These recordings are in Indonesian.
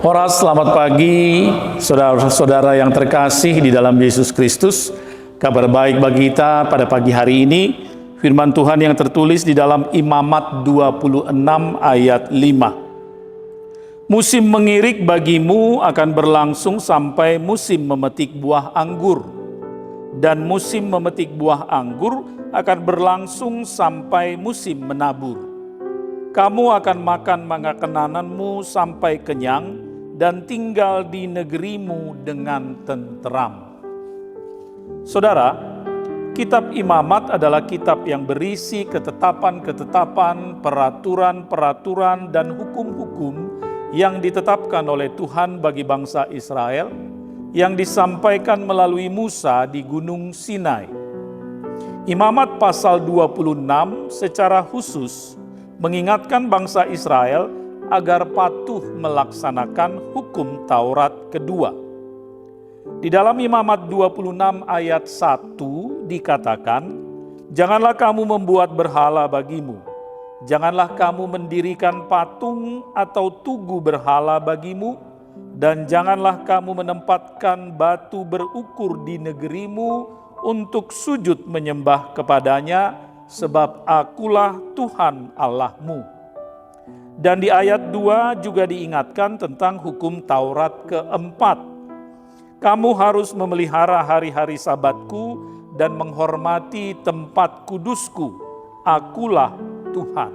Horas, selamat pagi saudara-saudara yang terkasih di dalam Yesus Kristus. Kabar baik bagi kita pada pagi hari ini, firman Tuhan yang tertulis di dalam Imamat 26 ayat 5. Musim mengirik bagimu akan berlangsung sampai musim memetik buah anggur. Dan musim memetik buah anggur akan berlangsung sampai musim menabur. Kamu akan makan makananmu sampai kenyang dan tinggal di negerimu dengan tenteram. Saudara, kitab Imamat adalah kitab yang berisi ketetapan-ketetapan, peraturan-peraturan, dan hukum-hukum yang ditetapkan oleh Tuhan bagi bangsa Israel, yang disampaikan melalui Musa di Gunung Sinai. Imamat pasal 26 secara khusus mengingatkan bangsa Israel agar patuh melaksanakan hukum Taurat kedua. Di dalam Imamat 26 ayat 1 dikatakan, "Janganlah kamu membuat berhala bagimu, janganlah kamu mendirikan patung atau tugu berhala bagimu, dan janganlah kamu menempatkan batu berukur di negerimu untuk sujud menyembah kepadanya, sebab akulah Tuhan Allahmu." Dan di ayat 2 juga diingatkan tentang hukum Taurat keempat. Kamu harus memelihara hari-hari Sabatku dan menghormati tempat kudusku. Akulah Tuhan.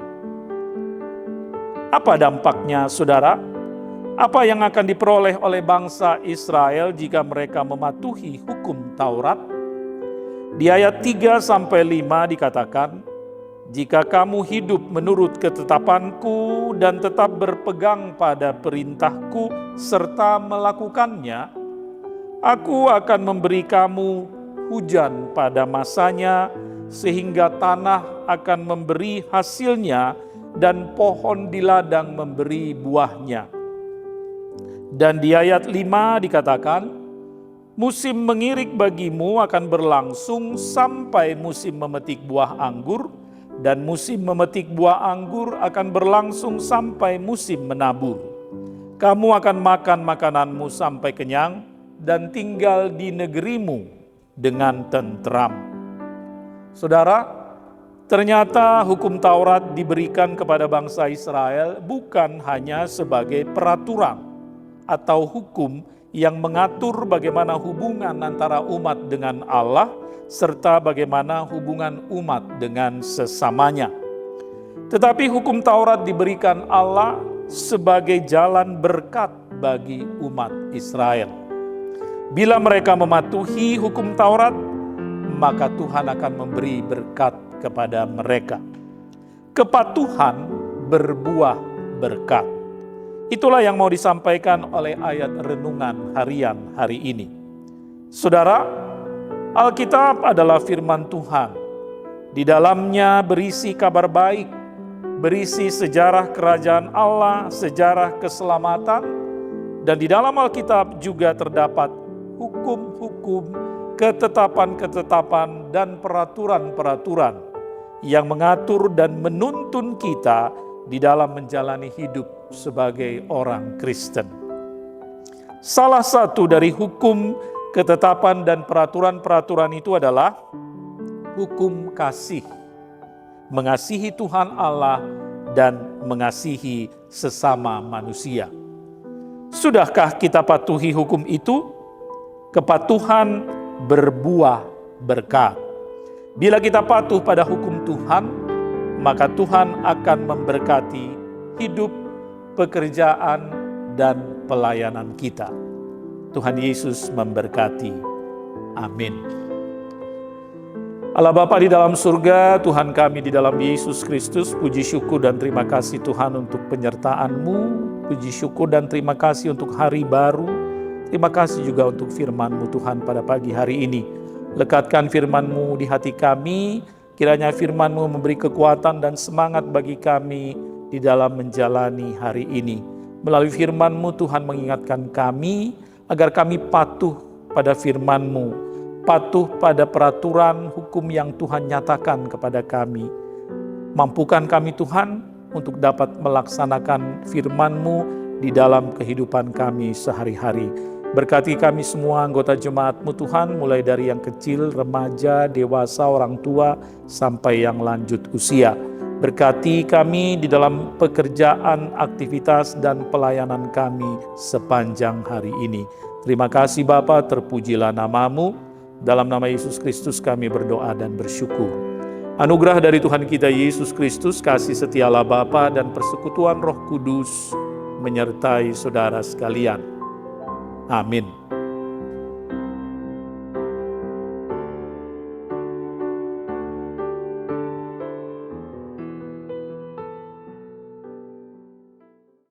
Apa dampaknya, saudara? Apa yang akan diperoleh oleh bangsa Israel jika mereka mematuhi hukum Taurat? Di ayat 3-5 dikatakan, "Jika kamu hidup menurut ketetapanku dan tetap berpegang pada perintahku serta melakukannya, aku akan memberi kamu hujan pada masanya, sehingga tanah akan memberi hasilnya dan pohon di ladang memberi buahnya." Dan di ayat 5 dikatakan, "Musim mengirik bagimu akan berlangsung sampai musim memetik buah anggur, dan musim memetik buah anggur akan berlangsung sampai musim menabur. Kamu akan makan makananmu sampai kenyang dan tinggal di negerimu dengan tenteram." Saudara, ternyata hukum Taurat diberikan kepada bangsa Israel bukan hanya sebagai peraturan atau hukum yang mengatur bagaimana hubungan antara umat dengan Allah serta bagaimana hubungan umat dengan sesamanya. Tetapi hukum Taurat diberikan Allah sebagai jalan berkat bagi umat Israel. Bila mereka mematuhi hukum Taurat, maka Tuhan akan memberi berkat kepada mereka. Kepatuhan berbuah berkat. Itulah yang mau disampaikan oleh ayat renungan harian hari ini. Saudara, Alkitab adalah firman Tuhan. Di dalamnya berisi kabar baik, berisi sejarah kerajaan Allah, sejarah keselamatan, dan di dalam Alkitab juga terdapat hukum-hukum, ketetapan-ketetapan, dan peraturan-peraturan yang mengatur dan menuntun kita di dalam menjalani hidup sebagai orang Kristen. Salah satu dari hukum, ketetapan, dan peraturan-peraturan itu adalah hukum kasih. Mengasihi Tuhan Allah dan mengasihi sesama manusia. Sudahkah kita patuhi hukum itu? Kepatuhan berbuah berkat. Bila kita patuh pada hukum Tuhan, maka Tuhan akan memberkati hidup, pekerjaan, dan pelayanan kita. Tuhan Yesus memberkati. Amin. Allah Bapa di dalam surga, Tuhan kami di dalam Yesus Kristus, puji syukur dan terima kasih Tuhan untuk penyertaan-Mu, puji syukur dan terima kasih untuk hari baru, terima kasih juga untuk firman-Mu Tuhan pada pagi hari ini. Lekatkan firman-Mu di hati kami, kiranya firman-Mu memberi kekuatan dan semangat bagi kami di dalam menjalani hari ini. Melalui firman-Mu Tuhan mengingatkan kami, agar kami patuh pada firman-Mu, patuh pada peraturan hukum yang Tuhan nyatakan kepada kami. Mampukan kami Tuhan untuk dapat melaksanakan firman-Mu di dalam kehidupan kami sehari-hari. Berkati kami semua anggota jemaat-Mu Tuhan, mulai dari yang kecil, remaja, dewasa, orang tua, sampai yang lanjut usia. Berkati kami di dalam pekerjaan, aktivitas, dan pelayanan kami sepanjang hari ini. Terima kasih Bapa, terpujilah nama-Mu. Dalam nama Yesus Kristus kami berdoa dan bersyukur. Anugerah dari Tuhan kita Yesus Kristus, kasih setia Allah Bapa, dan persekutuan Roh Kudus menyertai saudara sekalian. Amin.